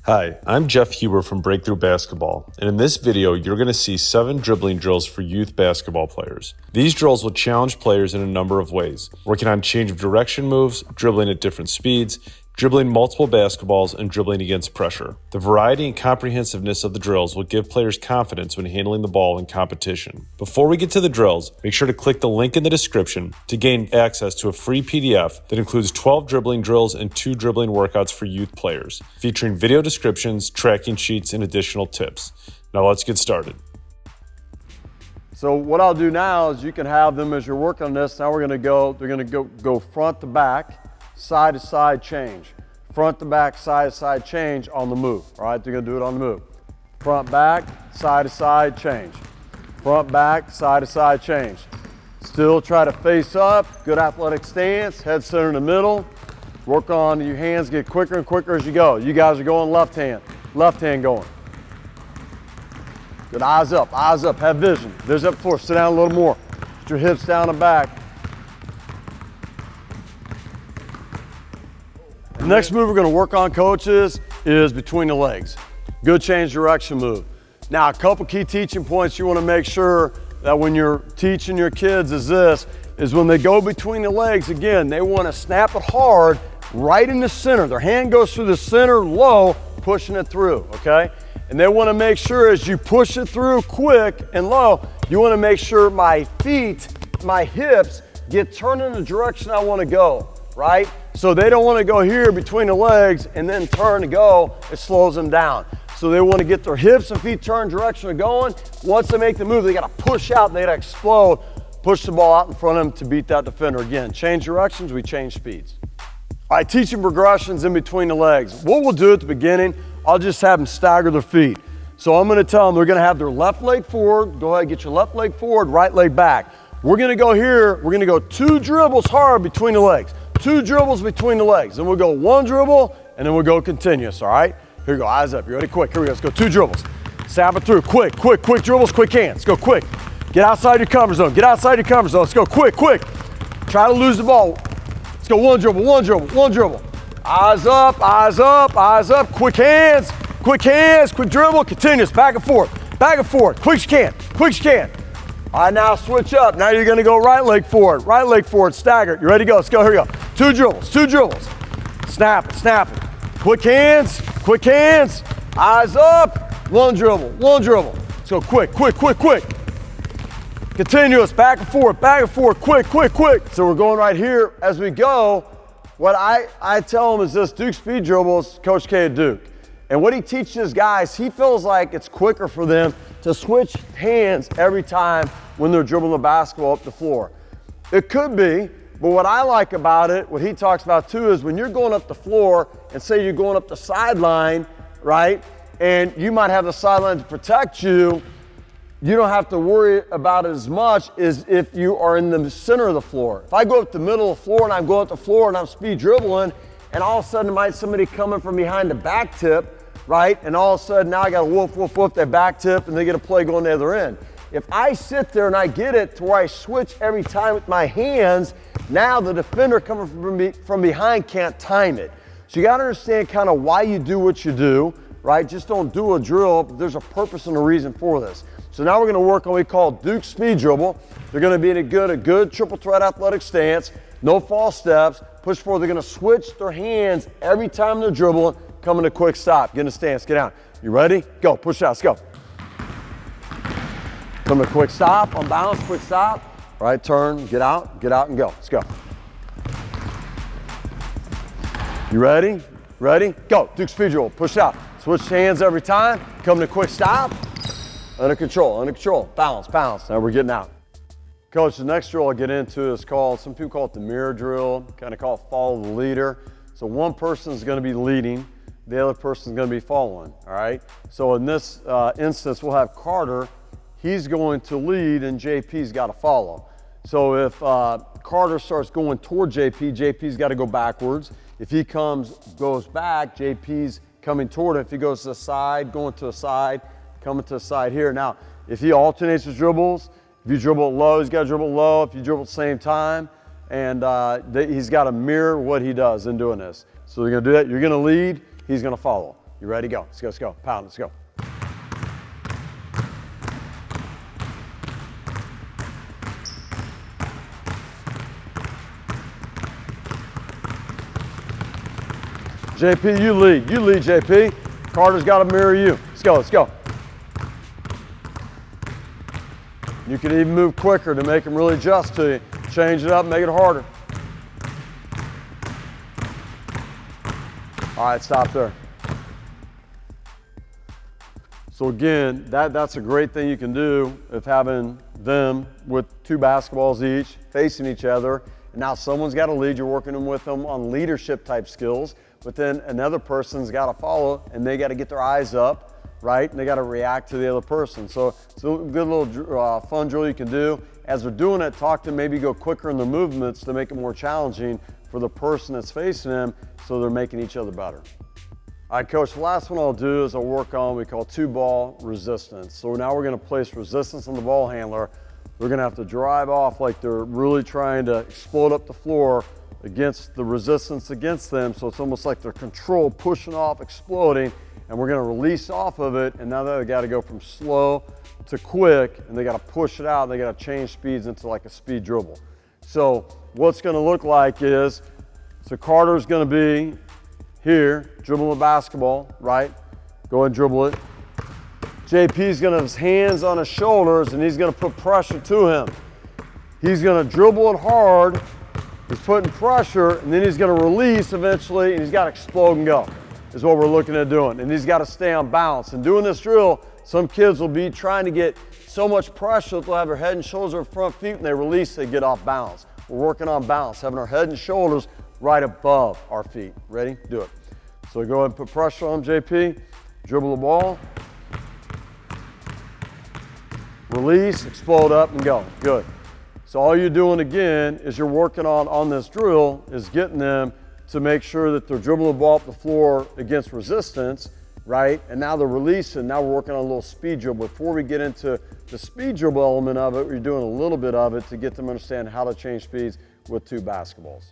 Hi, I'm Jeff Huber from Breakthrough Basketball, and in this video, you're going to see 7 dribbling drills for youth basketball players. These drills will challenge players in a number of ways, working on change of direction moves, dribbling at different speeds, dribbling multiple basketballs, and dribbling against pressure. The variety and comprehensiveness of the drills will give players confidence when handling the ball in competition. Before we get to the drills, make sure to click the link in the description to gain access to a free PDF that includes 12 dribbling drills and 2 dribbling workouts for youth players, featuring video descriptions, tracking sheets, and additional tips. Now let's get started. So what I'll do now is you can have them as you're working on this. Now they're gonna go front to back, side to side change. Front to back, side to side change on the move. All right, they're gonna do it on the move. Front back, side to side change. Front back, side to side change. Still try to face up, good athletic stance, head center in the middle. Work on your hands, get quicker and quicker as you go. You guys are going left hand going. Good, eyes up, have vision. There's up before, sit down a little more. Put your hips down and back. The next move we're going to work on, coaches, is between the legs. Good change direction move. Now, a couple key teaching points you want to make sure that when you're teaching your kids is when they go between the legs, again, they want to snap it hard right in the center. Their hand goes through the center low, pushing it through, okay? And they want to make sure as you push it through quick and low, you want to make sure my feet, my hips get turned in the direction I want to go, right? So they don't want to go here between the legs and then turn to go. It slows them down. So they want to get their hips and feet turned direction of going. Once they make the move, they got to push out and they got to explode, push the ball out in front of them to beat that defender. Again, change directions, we change speeds. All right, teaching progressions in between the legs. What we'll do at the beginning, I'll just have them stagger their feet. So I'm going to tell them they're going to have their left leg forward. Go ahead, get your left leg forward, right leg back. We're going to go here. We're going to go 2 dribbles hard between the legs. 2 dribbles between the legs. Then we'll go 1 dribble, and then we'll go continuous, all right? Here we go, eyes up. You ready? Quick, here we go. Let's go 2 dribbles. Stab it through. Quick dribbles, quick hands. Let's go quick. Get outside your comfort zone. Get outside your comfort zone. Let's go quick. Try to lose the ball. Let's go 1 dribble. Eyes up. Quick hands, quick dribble, continuous, back and forth, quick as you can. All right, now switch up. Now you're gonna go right leg forward, staggered. You ready to go? Let's go, here we go. 2 dribbles. Snap it. Quick hands, eyes up, 1 dribble. Let's go quick. Continuous, back and forth, quick. So we're going right here as we go. What I tell them is this: Duke speed dribbles, Coach K at Duke. And what he teaches guys, he feels like it's quicker for them to switch hands every time when they're dribbling the basketball up the floor. It could be, but what I like about it, what he talks about too, is when you're going up the floor and say you're going up the sideline, right? And you might have the sideline to protect you, you don't have to worry about it as much as if you are in the center of the floor. If I go up the middle of the floor and I'm going up the floor and I'm speed dribbling, and all of a sudden might somebody coming from behind the back tip, right? And all of a sudden now I got to woof that back tip and they get a play going the other end. If I sit there and I get it to where I switch every time with my hands, now the defender coming from behind can't time it. So you got to understand kind of why you do what you do, right? Just don't do a drill, but there's a purpose and a reason for this. So now we're going to work on what we call Duke speed dribble. They're going to be in a good triple threat athletic stance, no false steps, push forward. They're going to switch their hands every time they're dribbling, come in a quick stop, get in a stance, get down. You ready? Go, push out, let's go. Come to a quick stop, on balance, quick stop. Right, turn, get out and go. Let's go. You ready? Go, Duke speed dribble, push out. Switch hands every time, come to a quick stop. Under control, balance. Now we're getting out. Coach, the next drill I'll get into is called, some people call it the mirror drill, kind of call it follow the leader. So one person is going to be leading, the other person is going to be following, all right? So in this instance, we'll have Carter, he's going to lead and JP's got to follow. So if Carter starts going toward JP's got to go backwards. If he goes back, JP's coming toward him. If he goes to the side, going to the side, coming to the side here. Now, if he alternates his dribbles, if you dribble it low, he's got to dribble it low. If you dribble at the same time, and he's got to mirror what he does in doing this. So you're going to do that. You're going to lead. He's going to follow. You ready? Go. Let's go. Pound. Let's go. JP, you lead. You lead, JP. Carter's got to mirror you. Let's go. You can even move quicker to make him really adjust to you. Change it up, make it harder. All right, stop there. So again, that's a great thing you can do of having them with 2 basketballs each, facing each other. And now someone's got to lead. You're working with them on leadership type skills. But then another person's got to follow, and they got to get their eyes up, right? And they got to react to the other person. So it's a good little fun drill you can do. As they're doing it, talk to them, maybe go quicker in their movements to make it more challenging for the person that's facing them, so they're making each other better. All right, Coach, the last one I'll do is I'll work on what we call 2-ball resistance. So now we're going to place resistance on the ball handler. They're going to have to drive off like they're really trying to explode up the floor against the resistance against them. So it's almost like they're controlled, pushing off, exploding, and we're going to release off of it. And now they got to go from slow to quick, and they got to push it out. And they got to change speeds into like a speed dribble. So what's going to look like is, so Carter's going to be here, dribbling the basketball, right? Go ahead and dribble it. JP's going to have his hands on his shoulders, and he's going to put pressure to him. He's going to dribble it hard. He's putting pressure, and then he's going to release eventually, and he's got to explode and go, is what we're looking at doing. And he's got to stay on balance. And doing this drill, some kids will be trying to get so much pressure that they'll have their head and shoulders or front feet, and they release, they get off balance. We're working on balance, having our head and shoulders right above our feet. Ready? Do it. So go ahead and put pressure on JP, dribble the ball, release, explode up, and go. Good. So all you're doing again is you're working on this drill is getting them to make sure that they're dribbling the ball up the floor against resistance, right? And now they're releasing. Now we're working on a little speed dribble. Before we get into the speed dribble element of it, we're doing a little bit of it to get them to understand how to change speeds with 2 basketballs.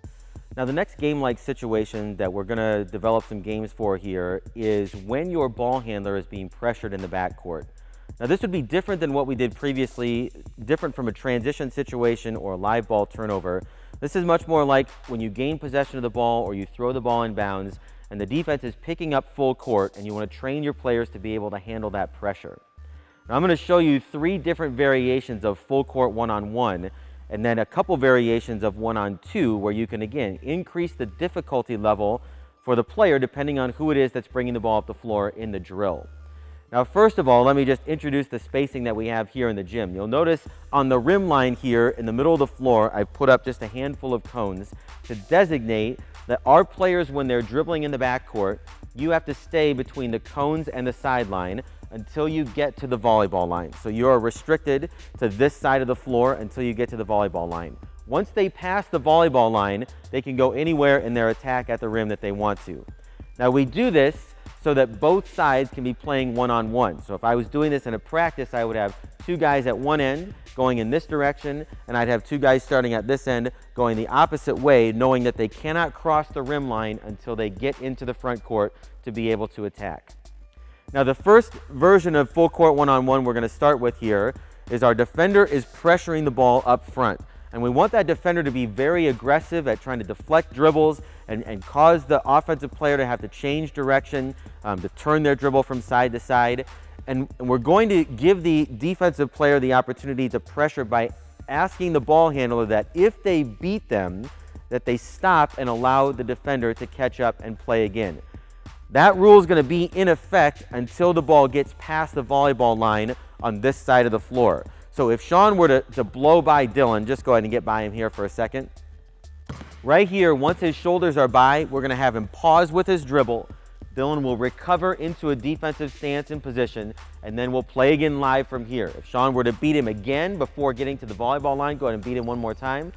Now the next game-like situation that we're going to develop some games for here is when your ball handler is being pressured in the backcourt. Now this would be different than what we did previously, different from a transition situation or a live ball turnover. This is much more like when you gain possession of the ball or you throw the ball in bounds and the defense is picking up full court and you want to train your players to be able to handle that pressure. Now I'm going to show you 3 different variations of full court one-on-one and then a couple variations of one-on-two where you can again increase the difficulty level for the player depending on who it is that's bringing the ball up the floor in the drill. Now, first of all, let me just introduce the spacing that we have here in the gym. You'll notice on the rim line here in the middle of the floor, I put up just a handful of cones to designate that our players, when they're dribbling in the backcourt, you have to stay between the cones and the sideline until you get to the volleyball line. So you are restricted to this side of the floor until you get to the volleyball line. Once they pass the volleyball line, they can go anywhere in their attack at the rim that they want to. Now, we do this so that both sides can be playing one-on-one. So if I was doing this in a practice, I would have 2 guys at one end going in this direction, and I'd have 2 guys starting at this end going the opposite way, knowing that they cannot cross the rim line until they get into the front court to be able to attack. Now the first version of full court one-on-one we're going to start with here is our defender is pressuring the ball up front. And we want that defender to be very aggressive at trying to deflect dribbles and cause the offensive player to have to change direction, to turn their dribble from side to side. And we're going to give the defensive player the opportunity to pressure by asking the ball handler that if they beat them, that they stop and allow the defender to catch up and play again. That rule is going to be in effect until the ball gets past the volleyball line on this side of the floor. So if Sean were to blow by Dylan, just go ahead and get by him here for a second. Right here, once his shoulders are by, we're going to have him pause with his dribble. Dylan will recover into a defensive stance and position, and then we'll play again live from here. If Sean were to beat him again before getting to the volleyball line, go ahead and beat him one more time.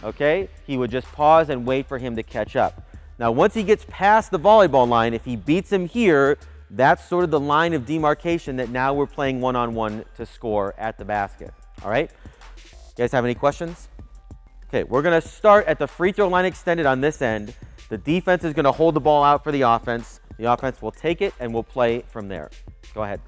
Okay? He would just pause and wait for him to catch up. Now, once he gets past the volleyball line, if he beats him here, that's sort of the line of demarcation that now we're playing one-on-one to score at the basket. All right? You guys have any questions? Okay, we're going to start at the free throw line extended on this end. The defense is going to hold the ball out for the offense. The offense will take it and we'll play from there. Go ahead.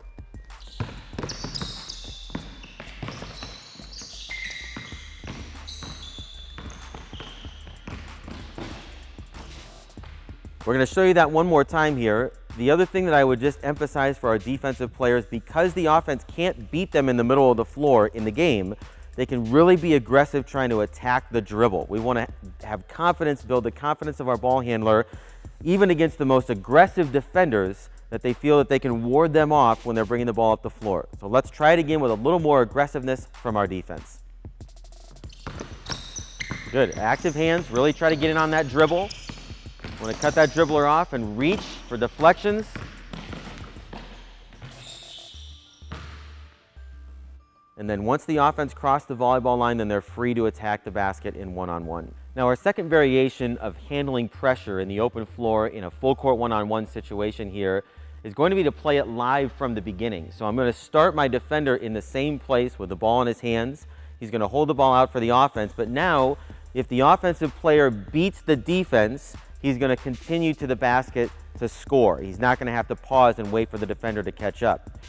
We're going to show you that one more time here. The other thing that I would just emphasize for our defensive players, because the offense can't beat them in the middle of the floor in the game, they can really be aggressive trying to attack the dribble. We want to have confidence, build the confidence of our ball handler, even against the most aggressive defenders, that they feel that they can ward them off when they're bringing the ball up the floor. So let's try it again with a little more aggressiveness from our defense. Good, active hands, really try to get in on that dribble. Want to cut that dribbler off and reach for deflections. And then once the offense crossed the volleyball line, then they're free to attack the basket in one-on-one. Now our second variation of handling pressure in the open floor in a full court one-on-one situation here is going to be to play it live from the beginning. So I'm going to start my defender in the same place with the ball in his hands. He's going to hold the ball out for the offense, but now if the offensive player beats the defense, he's going to continue to the basket to score. He's not going to have to pause and wait for the defender to catch up.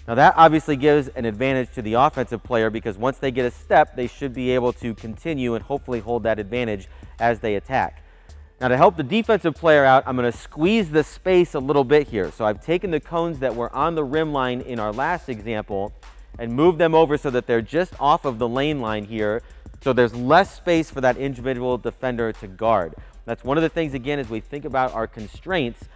Now that obviously gives an advantage to the offensive player, because once they get a step, they should be able to continue and hopefully hold that advantage as they attack. Now to help the defensive player out, I'm going to squeeze the space a little bit here. So I've taken the cones that were on the rim line in our last example and moved them over so that they're just off of the lane line here, so there's less space for that individual defender to guard. That's one of the things, again, as we think about our constraints.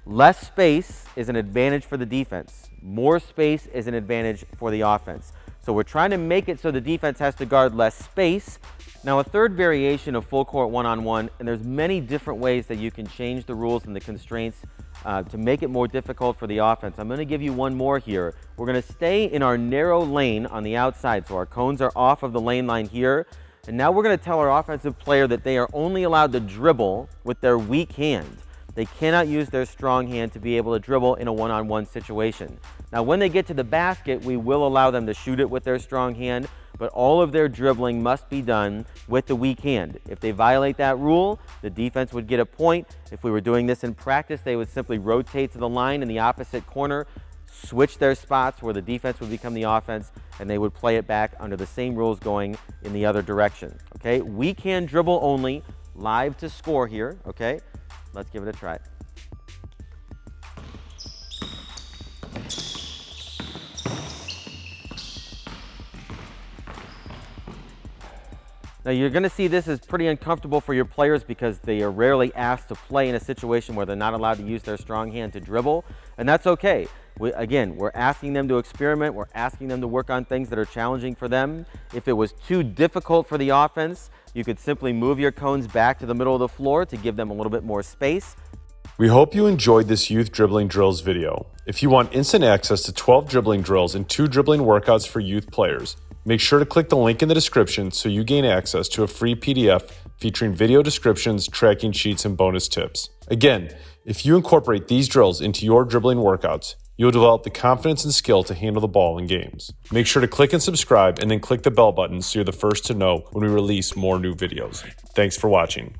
Less space is an advantage for the defense. More space is an advantage for the offense. So we're trying to make it so the defense has to guard less space. Now a third variation of full court one-on-one, and there's many different ways that you can change the rules and the constraints to make it more difficult for the offense. I'm going to give you one more here. We're going to stay in our narrow lane on the outside. So our cones are off of the lane line here. And now we're going to tell our offensive player that they are only allowed to dribble with their weak hand. They cannot use their strong hand to be able to dribble in a one-on-one situation. Now when they get to the basket, we will allow them to shoot it with their strong hand, but all of their dribbling must be done with the weak hand. If they violate that rule, the defense would get a point. If we were doing this in practice, they would simply rotate to the line in the opposite corner, switch their spots where the defense would become the offense, and they would play it back under the same rules going in the other direction. Okay, we can dribble only, live to score here. Okay, let's give it a try. Now you're going to see this is pretty uncomfortable for your players, because they are rarely asked to play in a situation where they're not allowed to use their strong hand to dribble, and that's okay. Again, we're asking them to experiment. We're asking them to work on things that are challenging for them. If it was too difficult for the offense, you could simply move your cones back to the middle of the floor to give them a little bit more space. We hope you enjoyed this youth dribbling drills video. If you want instant access to 12 dribbling drills and 2 dribbling workouts for youth players, make sure to click the link in the description so you gain access to a free PDF featuring video descriptions, tracking sheets, and bonus tips. Again, if you incorporate these drills into your dribbling workouts, you'll develop the confidence and skill to handle the ball in games. Make sure to click and subscribe, and then click the bell button so you're the first to know when we release more new videos. Thanks for watching.